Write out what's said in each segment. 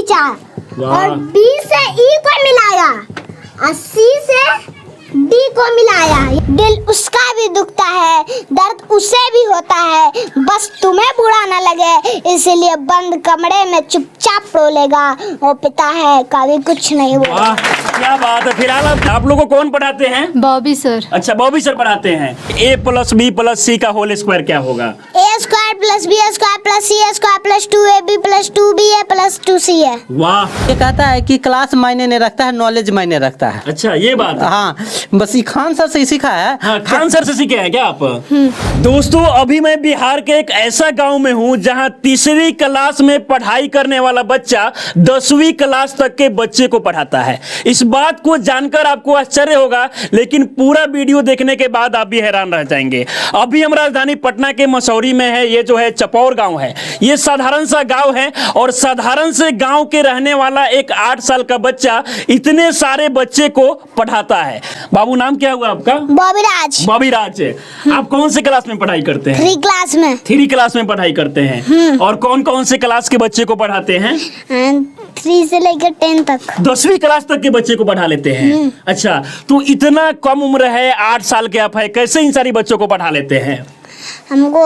खींचा और बी से ई को मिलाया और सी से डी को मिलाया। दिल उसका भी दुखता है, दर्द उसे भी होता है, बस तुम्हें बुरा न लगे इसलिए बंद कमरे में चुपचाप रोलेगा। वो पिता है कभी कुछ नहीं बोला। क्या बात है। फिलहाल आप लोगों को कौन पढ़ाते हैं? बॉबी सर। अच्छा, बॉबी सर पढ़ाते हैं। a + b + c का होल स्क्वायर क्या होगा? a² + b² + c² + 2ab + 2ba + 2c है। वाह। ये कहता है कि क्लास मायने नहीं रखता है, नॉलेज मायने रखता है। अच्छा, ये बात है। हाँ, बस ये खान सर से ही सीखा है। हाँ, खान सर से सीखे हैं क्या आप? दोस्तों, अभी मैं बिहार के एक ऐसा गांव में हूं जहां तीसरी क्लास में पढ़ाई करने वाला बच्चा 10वीं क्लास तक के बच्चे को पढ़ाता है। इस बात को जानकर आपको आश्चर्य होगा, लेकिन पूरा वीडियो देखने के बाद आप भी हैरान रह जाएंगे। अभी हम राजधानी पटना के मसौरी में है। ये जो है चपौर गांव है। ये साधारण सा गांव है और साधारण से गांव के रहने वाला एक 8 साल का बच्चा इतने सारे बच्चे को पढ़ाता है। बाबू, नाम क्या हुआ आपका? बॉबी राज। बॉबी राज। आप कौन से क्लास में पढ़ाई करते हैं? 3 क्लास में। 3 क्लास में पढ़ाई करते हैं। और कौन कौन से क्लास के बच्चे को पढ़ाते हैं? 3 से लेकर 10 तक। 10वीं क्लास तक के बच्चे को पढ़ा लेते हैं। अच्छा, तो इतना कम उम्र है, 8 साल के आप है, कैसे इन सारी बच्चों को पढ़ा लेते हैं? हमको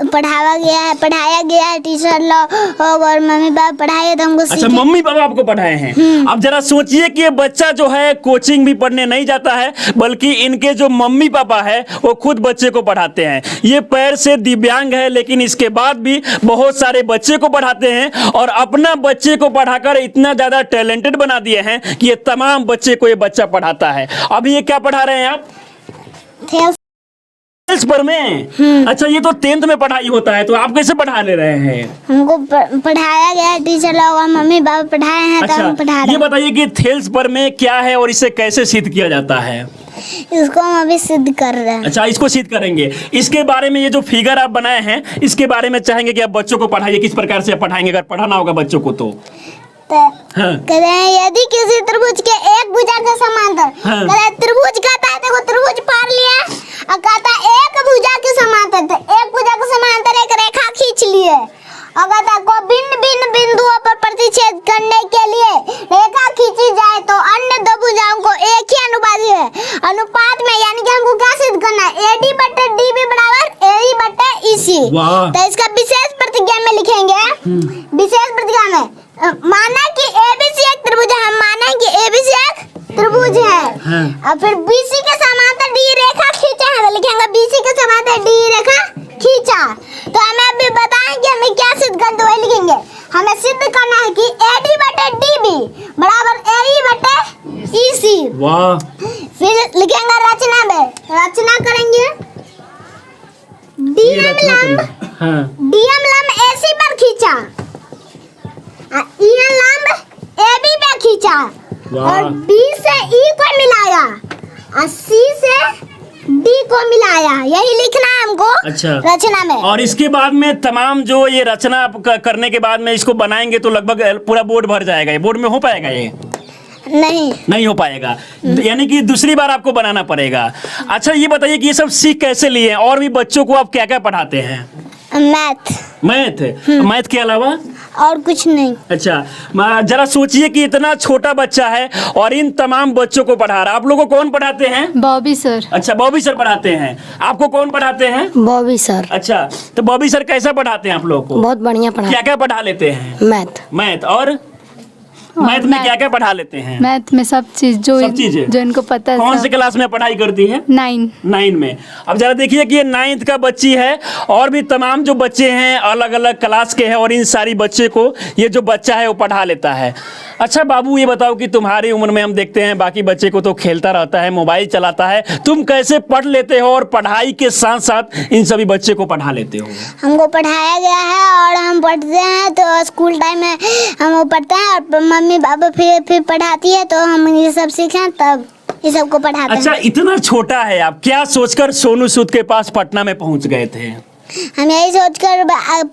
पढ़ाया गया है टीचर लोग और मम्मी पापा पढ़ाए तो हमको। अच्छा, मम्मी पापा आपको पढ़ाए हैं। अब जरा सोचिए कि ये बच्चा जो है कोचिंग भी पढ़ने नहीं जाता है, बल्कि इनके जो मम्मी पापा है वो खुद बच्चे को पढ़ाते हैं। ये पैर से दिव्यांग है, लेकिन इसके बाद भी बहुत सारे बच्चे को पढ़ाते हैं और अपना बच्चे को पढ़ाकर इतना ज्यादा टैलेंटेड बना दिए हैं कि ये तमाम बच्चे को ये बच्चा पढ़ाता है। अभी ये क्या पढ़ा रहे हैं आप? पर में। अच्छा, ये तो 10th में पढ़ाई होता है, तो आप कैसे पढ़ा ले रहे हैं? हमको पढ़ाया गया टीचर लोग और मम्मी पापा पढ़ाए हैं। अच्छा, तो हम पढ़ा रहे ये बताइए कि थेल्स पर में क्या है और इसे कैसे सिद्ध किया जाता है? इसको हम अभी सिद्ध कर रहे हैं। अच्छा, इसको सिद्ध करेंगे। इसके बारे में ये जो फिगर आप बनाए हैं, इसके बारे में चाहेंगे कि आप बच्चों को पढ़ाइए। किस प्रकार से आप पढ़ाएंगे अगर पढ़ाना होगा बच्चों को तो? हाँ। यदि किसी त्रिभुज के एक भुजा के समांतर, त्रिभुज कहता है, देखो त्रिभुज पार लिया और कहता है एक भुजा के समांतर, तो एक भुजा के समांतर एक रेखा खींच लिए और कहता है को भिन्न भिन्न बिंदुओं पर प्रतिच्छेद करने के लिए रेखा खींची जाए तो अन्य दो भुजाओं को एक ही अनुपात है। अनुपात में यानी कि हमको क्या सिद्ध करना है? AD/DB = AE/EC। तो इसका विशेष प्रतिज्ञा में लिखेंगे। विशेष प्रतिज्ञा में माना कि ABC एक त्रिभुज है, हम माना कि ABC एक त्रिभुज है। और फिर BC के समांतर D रेखा खींचा है, तो लिखेंगे BC के समांतर D रेखा खींचा। तो हमें अभी बताएं कि हमें क्या सिद्ध करना है, वही लिखेंगे। हमें सिद्ध करना है कि AD/DB = AE/EC। वाह। फिर लिखेंगे रचना में, रचना करेंगे। DM लंब AC पर खींचा, EN लंब AB पे खींचा और B से E को मिलाया और C से D को मिलाया। यही लिखना है हमको। अच्छा, रचना में। और इसके बाद में तमाम जो ये रचना आप करने के बाद में इसको बनाएंगे तो लगभग पूरा बोर्ड भर जाएगा। ये बोर्ड में हो पाएगा? ये नहीं हो पाएगा, यानी कि दूसरी बार आपको बनाना पड़ेगा। अच्छा, ये बताइए कि ये सब सीख कैसे लिए और भी बच्चों को आप क्या क्या पढ़ाते हैं? मैथ के अलावा और कुछ नहीं। अच्छा, जरा सोचिए कि इतना छोटा बच्चा है और इन तमाम बच्चों को पढ़ा रहा है। आप लोगों को कौन पढ़ाते हैं? बॉबी सर। अच्छा, बॉबी सर पढ़ाते हैं। आपको कौन पढ़ाते हैं? बॉबी सर। अच्छा, तो बॉबी सर कैसा पढ़ाते हैं आप लोगों को? बहुत बढ़िया पढ़ा। क्या क्या पढ़ा लेते हैं? मैथ। और मैथ में क्या क्या पढ़ा लेते हैं? मैथ में सब चीज जो इनको पता है। कौन से क्लास में पढ़ाई करती है? 9 में। अब जरा देखिए कि ये 9th का बच्ची है और भी तमाम जो बच्चे हैं अलग अलग क्लास के हैं और इन सारी बच्चे को ये जो बच्चा है वो पढ़ा लेता है। अच्छा बाबू, ये बताओ कि तुम्हारी उम्र में हम देखते हैं बाकी बच्चे को तो खेलता रहता है, मोबाइल चलाता है, तुम कैसे पढ़ लेते हो और पढ़ाई के साथ साथ इन सभी बच्चे को पढ़ा लेते हो? हमको पढ़ाया गया है और हम पढ़ते हैं, तो स्कूल टाइम में हम वो पढ़ते हैं और मम्मी पापा फिर पढ़ाती है, तो हम ये सब सीखें तब ये सबको पढ़ाते हैं। अच्छा, इतना छोटा है, आप क्या सोचकर सोनू सूद के पास पटना में पहुंच गए थे? हम यही सोचकर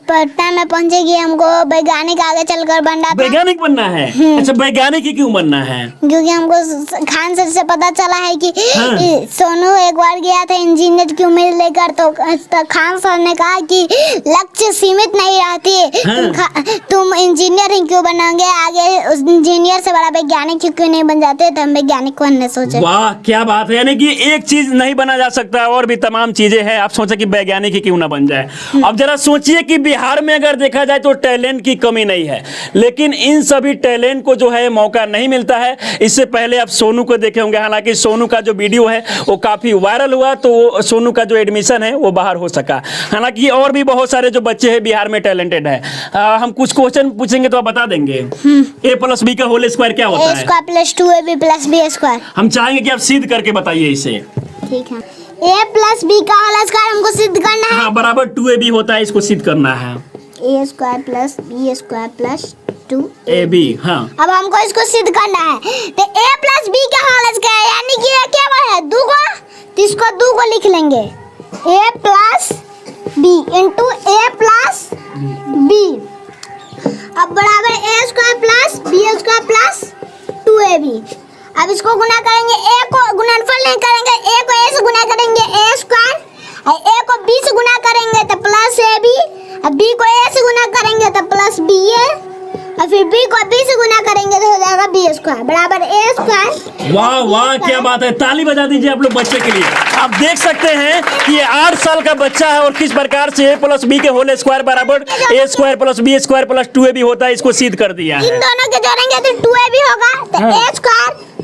पटना में पहुंचे कि हमको वैज्ञानिक आगे चलकर बनना था। वैज्ञानिक बनना है? अच्छा, वैज्ञानिक ही क्यों बनना है? क्योंकि हमको खान सर से पता चला है कि हाँ। सोनू एक बार गया था इंजीनियर की उम्मीद लेकर, तो खान सर ने कहा कि लक्ष्य सीमित नहीं रहती, हाँ। तुम इंजीनियर ही क्यों बनोगे, आगे उस इंजीनियर से बड़ा वैज्ञानिक क्यों नहीं बन जाते, तो हम वैज्ञानिक बनने सोचे। वाह, क्या बात है। यानी कि एक चीज नहीं बना जा सकता, और भी तमाम चीजें हैं। आप सोचे कि वैज्ञानिक ही क्यों ना बन जाए। अब जरा सोचिए कि बिहार में अगर देखा जाए तो टैलेंट की कमी नहीं है, लेकिन इन सभी टैलेंट को जो है मौका नहीं मिलता है। इससे पहले आप सोनू को देखे होंगे, हालांकि सोनू का जो वीडियो है वो काफी वायरल हुआ, तो सोनू का जो एडमिशन है वो बाहर हो सका। हालांकि और भी बहुत सारे जो बच्चे हैं बिहार में टैलेंटेड है। हम कुछ क्वेश्चन पूछेंगे तो आप बता देंगे। a+b का होल स्क्वायर क्या होता है? a² + 2ab + b²। हम चाहेंगे कि आप सिद्ध करके बताइए इसे। ठीक है, a+b का होल स्क्वायर हमको सिद्ध करना है। हाँ, बराबर 2ab होता है, इसको सिद्ध करना है। a² + b² + 2ab। हाँ। अब हमको इसको सिद्ध करना है, तो a+b का होल स्क्वायर यानी कि ये क्या है, 2 को, तो इसको 2 को लिख लेंगे, a+b * a+b। अब बराबर a² + b² + 2ab। अब इसको गुना करेंगे, a को गुणनफल नहीं करेंगे, a को a से गुना करेंगे a², और a को b से गुना करेंगे तो +ab, और b को a से गुना करेंगे तो +ba, और फिर b को b से गुना करेंगे तो हो जाएगा b² बराबर a²। वाह वाह, क्या बात है। ताली बजा दीजिए आप लोग बच्चे के लिए। आप देख सकते हैं कि ये 8 साल का बच्चा है और किस प्रकार से a+b के होल स्क्वायर बराबर a² + b² + 2ab होता है, इसको सिद्ध कर दिया है। इन दोनों के जोड़ेंगे तो 2ab होगा, तो a²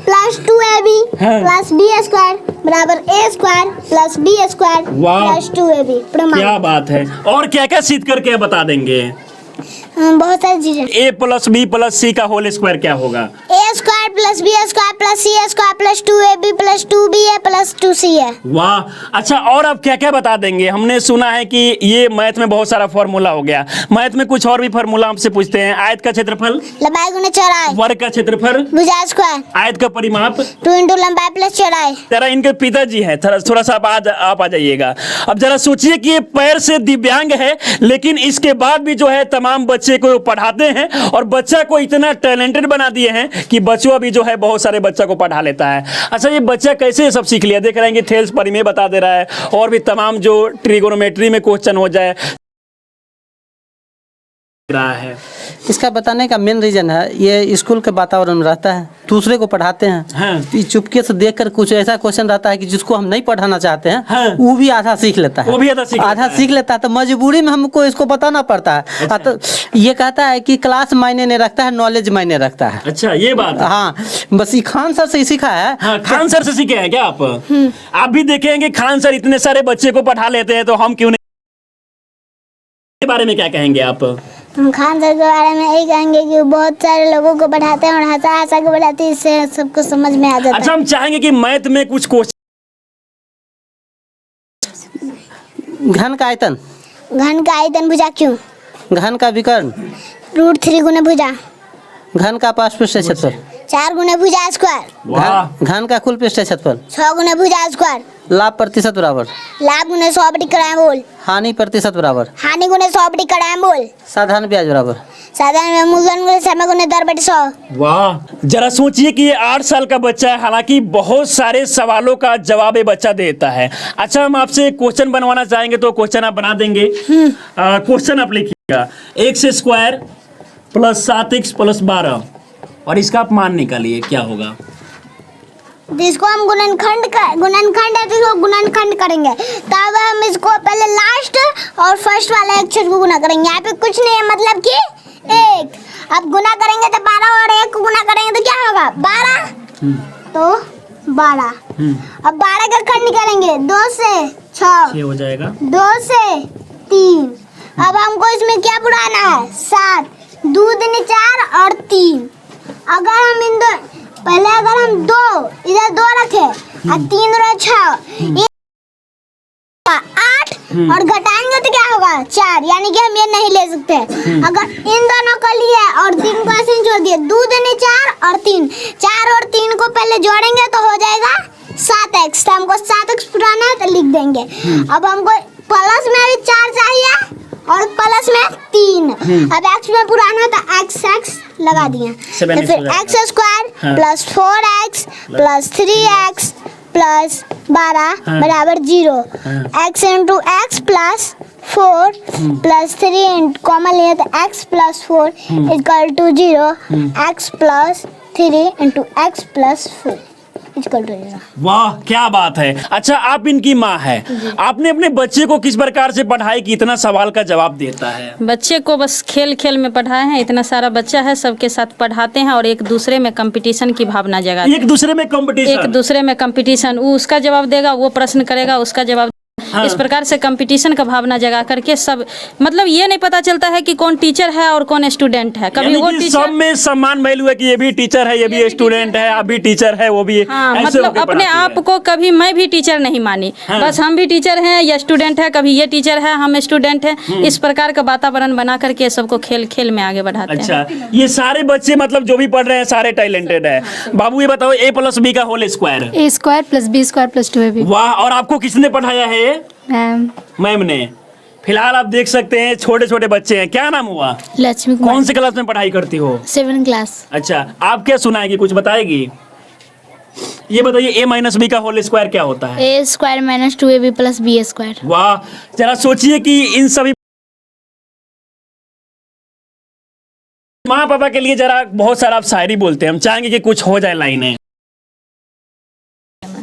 + 2ab + b² बराबर a² + b² वाह। + 2ab। प्रमाण। क्या बात है। और क्या क्या सिद्ध करके बता देंगे? बहुत सारी चीजें। a+b + c का होल स्क्वायर क्या होगा? a² + b² + c² + 2ab + 2ba + 2ca। वाह। अच्छा, और आप क्या क्या बता देंगे? हमने सुना है कि ये मैथ में बहुत सारा फॉर्मूला हो गया, मैथ में कुछ और भी फॉर्मूला आपसे पूछते हैं। आयत का क्षेत्रफल, लंबाई गुना चौड़ाई, वर्ग का क्षेत्रफल, भुजा स्क्वायर, आयत का परिमाप, 2 × लंबाई + चौड़ाई। जरा इनके पिताजी हैं, थोड़ा सा आप आ जाइएगा। अब जरा सोचिए कि ये पैर से दिव्यांग है, लेकिन इसके बाद भी जो है तमाम बच्चे को पढ़ाते हैं, और बच्चा को इतना टैलेंटेड बना दिए हैं कि बच्चों भी जो है बहुत सारे बच्चा को पढ़ा लेता है। अच्छा, ये बच्चा कैसे सब सीख लिया? देख रहे हैं कि थेल्स परिमेय बता दे रहा है, और भी तमाम जो ट्रिगोनोमेट्री में क्वेश्चन हो जाए रहा है। इसका बताने का मेन रीजन है ये स्कूल के वातावरण में रहता है, दूसरे को पढ़ाते हैं। हाँ। तो चुपके से देखकर कुछ ऐसा क्वेश्चन रहता है कि जिसको हम नहीं पढ़ाना चाहते हैं, हाँ। वो भी आधा सीख लेता है। वो भी आधा सीख लेता है, तो मजबूरी में हमको इसको बताना पड़ता है। अच्छा। तो ये कहता है कि क्लास मायने नहीं रखता है, नॉलेज मायने रखता है। अच्छा, ये बात है। हाँ, बस ये खान सर से ही सीखा है। हाँ, खान सर से सीखे हैं क्या आप? आप भी देखेंगे खान सर इतने सारे बच्चे को पढ़ा लेते हैं, तो हम क्यों नहीं? के बारे में क्या कहेंगे आप? हम खान सर के बारे में यही कहेंगे कि वो बहुत सारे लोगों को पढ़ाते हैं और हंसा के पढ़ाते हैं, इससे सबको समझ में आ जाता अच्छा, हम चाहेंगे कि मैथ में कुछ क्वेश्चन। घन का आयतन, घन का आयतन, भुजा क्यों, घन का विकर्ण, √3 गुना भुजा, घन का पार्श्व पृष्ठ क्षेत्रफल, 4 गुना भुजा स्क्वायर, वाह। घन का कुल पृष्ठ क्षेत्रफल, 6 गुना भुजा स्क्वायर, लाभ प्रतिशत बराबर, लाभ गुना 100/100 बोल, हानि प्रतिशत बराबर, हानि गुना 100/100 बोल, साधारण ब्याज बराबर, साधारण मूलधन गुना समय गुना दर बटे 100। वाह। जरा सोचिए कि ये 8 साल का बच्चा है, हालांकि बहुत सारे सवालों का जवाब ये बच्चा देता है। अच्छा, हम आपसे क्वेश्चन बनवाना चाहेंगे तो क्वेश्चन आप बना देंगे? क्वेश्चन आप लिखिएगा, x² + 7x + 12, और इसका आप मान निकालिए क्या होगा। जिसको हम गुणनखंड है तो इसको गुणनखंड करेंगे, तब हम इसको पहले लास्ट और फर्स्ट वाले अक्षर को गुना करेंगे। यहाँ पे कुछ नहीं है, मतलब कि 1। अब गुना करेंगे तो 12 और 1 को गुना करेंगे तो क्या होगा, 12, तो 12। अब 12 का खंड करेंगे, 2 से 6 हो जाएगा, 2 से 3। अब हमको इसमें क्या बुढ़ाना है, 7, 2 दूनी 4 और 3। अगर हम इन दो पहले अगर हम 2 इधर 2 रखे और 3 और 6 8 और घटाएंगे तो क्या होगा, 4, यानी कि हम ये नहीं ले सकते। अगर इन दोनों को लिए और 3 को ऐसे ही जोड़ दिए, 2 दूनी 4 और 3, 4 और 3 को पहले जोड़ेंगे तो हो जाएगा 7x। तो हमको 7x पुराना है तो लिख देंगे। अब हमको प्लस में भी 4 चाहिए और प्लस में 3। अब x में पुराना तो x लगा दिए, तो फिर x square plus 4x plus 3x plus 12 बराबर 0। x into x plus 4 plus 3 common लिया तो x plus 4 equal to 0। x plus 3 into x plus 4 equal to 0। वाह क्या बात है। अच्छा आप इनकी माँ है, आपने अपने बच्चे को किस प्रकार से पढ़ाई कि इतना सवाल का जवाब देता है? बच्चे को बस खेल खेल में पढ़ाए हैं। इतना सारा बच्चा है, सबके साथ पढ़ाते हैं और एक दूसरे में कंपटीशन की भावना जगाते हैं। एक दूसरे में कंपटीशन, एक दूसरे में कंपटीशन, वो उसका जवाब देगा, वो प्रश्न करेगा, उसका जवाब। हाँ। इस प्रकार से कंपटीशन का भावना जगा करके सब, मतलब ये नहीं पता चलता है कि कौन टीचर है और कौन स्टूडेंट है। कभी वो टीचर, सब में समान वैल्यू है कि ये भी टीचर है, ये भी स्टूडेंट है, आप भी टीचर है, वो भी। हाँ, ऐसे मतलब होके अपने पढ़ाती आप है। को कभी मैं भी टीचर नहीं मानी। हाँ। बस हम भी टीचर हैं या स्टूडेंट है, कभी ये टीचर है हम स्टूडेंट हैं। इस प्रकार का वातावरण बना करके सबको खेल खेल में आगे बढ़ाते हैं। अच्छा ये सारे बच्चे मतलब जो भी पढ़ रहे हैं सारे टैलेंटेड है। बाबू ये बताओ a प्लस बी का whole square. A square plus B square plus 2ab। वाह, और आपको किसने पढ़ाया है? मैम मैम ने। फिलहाल आप देख सकते हैं छोटे छोटे बच्चे हैं। क्या नाम हुआ? लक्ष्मी कुमार। कौन से क्लास में पढ़ाई करती हो? 7 क्लास। अच्छा आप क्या सुनाएगी, कुछ बताएगी? ये बताइए a माइनस बी का होल स्क्वायर क्या होता है? A square minus 2ab plus B square. वाह, जरा सोचिए कि इन सभी माँ पापा के लिए जरा बहुत सारा आप शायरी बोलते हैं, हम चाहेंगे कि कुछ हो जाए लाइनें।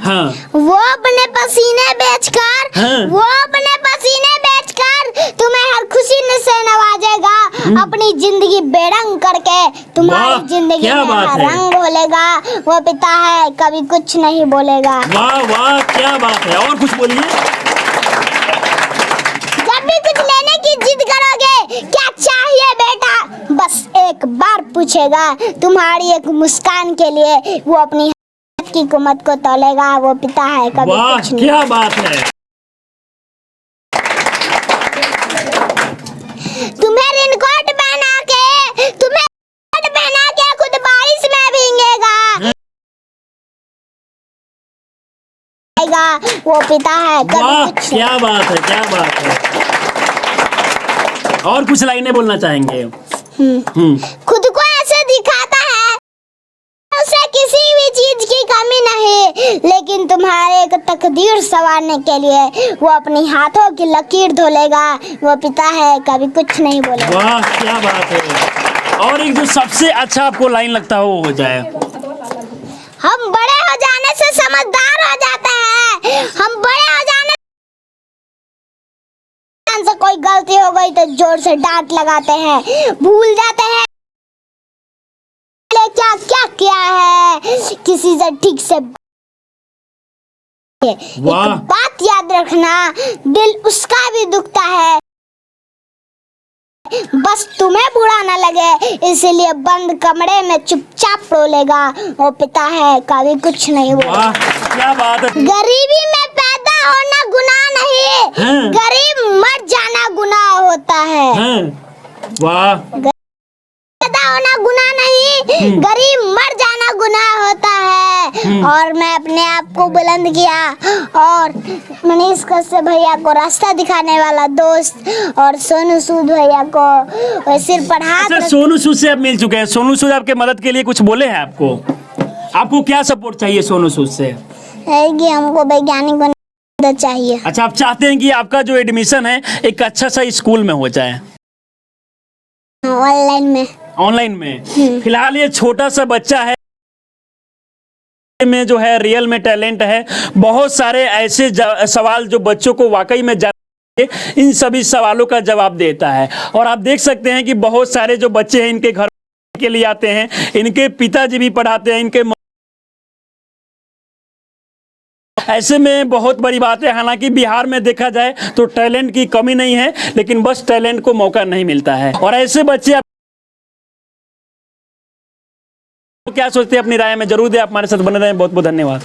हाँ वो अपने पसीने बेचकर हाँ। वो अपने पसीने बेचकर तुम्हें हर खुशी से नवाजेगा। अपनी जिंदगी बेरंग करके तुम्हारी वाह, जिंदगी क्या में बात हर है। रंग घोलेगा। वो पिता है कभी कुछ नहीं बोलेगा। वाह वाह क्या बात है, और कुछ बोलिए। जब भी कुछ लेने की जिद करोगे, क्या चाहिए बेटा, बस एक बार पूछेगा। तुम्हारी एक मुस्कान के लिए वो अपनी की कीमत को तोलेगा। वो पिता है कभी वाह कुछ नहीं। क्या बात है। तुम्हें रेनकोट पहना के खुद बारिश में भीगेगा। वो पिता है कभी वाह कुछ क्या बात है, क्या बात है। और कुछ लाइनें बोलना चाहेंगे? खुद को ऐसे दिखाता है उसे किसी भी चीज की कमी नहीं, लेकिन तुम्हारे एक तकदीर संवारने के लिए वो अपनी हाथों की लकीर धोलेगा। वो पिता है कभी कुछ नहीं बोलेगा। वाह क्या बात है। और एक जो सबसे अच्छा आपको लाइन लगता है वो हो जाए। हम बड़े हो जाने से समझदार हो जाते हैं। हम बड़े हो जाने से कोई गलती हो गई तो जोर से डांट लगाते हैं, भूल जाते हैं क्या क्या किया है, किसी से ठीक से। वाह। एक बात याद रखना, दिल उसका भी दुखता है, बस तुम्हें बुरा ना लगे इसलिए बंद कमरे में चुपचाप रोलेगा। वो पिता है कभी कुछ नहीं बोलेगा। वाह क्या बात है। गरीबी में पैदा होना गुनाह नहीं, हाँ। गरीब मर जाना गुनाह होता है। हाँ। वाह पैदा होना गुनाह नहीं, गरीब मर जाना गुनाह होता है। और मैं अपने आप को बुलंद किया और मनीष कश्यप भैया को रास्ता दिखाने वाला दोस्त और सोनू सूद भैया को सिर पर हाथ अच्छा सोनू सूद से आप मिल चुके हैं, सोनू सूद आपके मदद के लिए कुछ बोले हैं आपको? आपको क्या सपोर्ट चाहिए सोनू सूद से? है कि हमको वैज्ञानिक बनना चाहिए। अच्छा आप चाहते हैं कि आपका जो एडमिशन है एक अच्छा सा स्कूल में हो जाए? ऑनलाइन में। ऑनलाइन में। फिलहाल ये छोटा सा बच्चा है में जो है रियल में टैलेंट है। बहुत सारे ऐसे सवाल जो बच्चों को वाकई में इन सभी सवालों का जवाब देता है। और आप देख सकते हैं कि बहुत सारे जो बच्चे हैं इनके घर के लिए आते हैं, इनके पिताजी भी पढ़ाते हैं, इनके ऐसे में बहुत बड़ी बात है। हालांकि बिहार में देखा जाए तो टैलेंट की कमी नहीं है, लेकिन बस टैलेंट को मौका नहीं मिलता है। और ऐसे बच्चे क्या सोचते हैं अपनी राय में जरूर दें। आप हमारे साथ बने रहें। बहुत बहुत धन्यवाद।